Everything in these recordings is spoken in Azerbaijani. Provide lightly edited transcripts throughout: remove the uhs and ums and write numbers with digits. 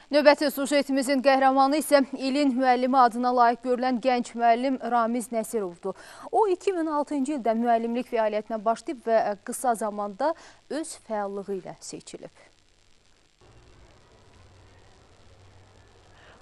Növbəti sujetimizin qəhrəmanı isə ilin müəllimi adına layiq görülən gənc müəllim Ramiz Nəsirovdur. O 2006-cı ildə müəllimlik fəaliyyətinə başlayıb və qısa zamanda öz fəallığı ilə seçilib.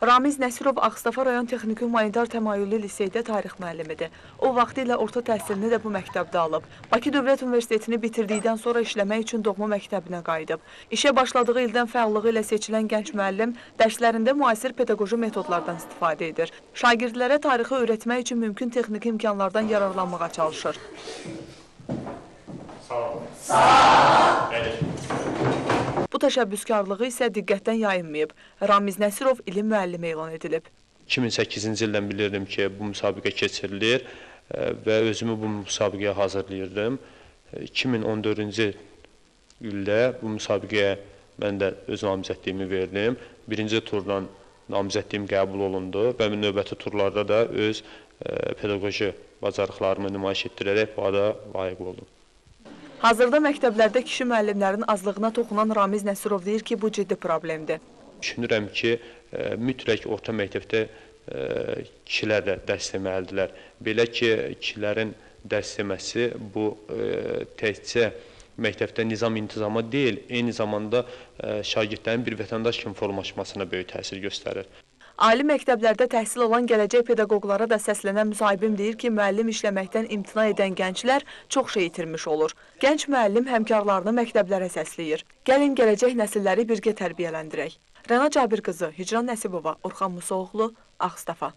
Ramiz Nəsirov Ağstafa rayon texniki humanitar təmayüllü liseydə tarix müəllimidir. O vaxtı ilə orta təhsilini də bu məktəbdə alıb. Bakı Dövlət Universitetini bitirdikdən sonra işləmək üçün doğma məktəbinə qayıdıb. İşə başladığı ildən fəallığı ilə seçilən gənc müəllim dərslərində müasir pedaqoji metodlardan istifadə edir. Şagirdlərə tarixi öyrətmək üçün mümkün texniki imkanlardan yararlanmağa çalışır. Bu təşəbbüskarlığı isə diqqətdən yayınmayıb. Ramiz Nəsirov ilin müəllimi elan edilib. 2008-ci ildən bilirdim ki, bu müsabiqə keçirilir və özümü bu müsabiqəyə hazırlayırdım. 2014-cü ildə bu müsabiqəyə mən də öz namizədliyimi verdim. Birinci turdan namizədliyim qəbul olundu və növbəti turlarda da öz pedaqoji bacarıqlarımı nümayiş etdirərək bu ada layiq oldum. Hazırda məktəblərdə kişi müəllimlərin azlığına toxunan Ramiz Nəsirov deyir ki, bu ciddi problemdir. Düşünürəm ki, mütləq orta məktəbdə kişilər də dərs deməlidirlər. Belə ki, kişilərin dərs deməsi bu təkcə məktəbdə nizam-intizama deyil, eyni zamanda şagirdlərin bir vətəndaş kimi formalaşmasına böyük təsir göstərir. Ali məktəblərdə təhsil alan gələcək pedaqoqlara da səslənən müsahibim deyir ki, müəllim işləməkdən imtina edən gənclər çox şey itirmiş olur. Gənc müəllim həmkarlarını məktəblərə səsləyir. Gəlin gələcək nəsilləri birgə tərbiyələndirək. Rəna Cabir qızı, Hicran Nəsibova, Orxan Musoğlu, Ağstafa.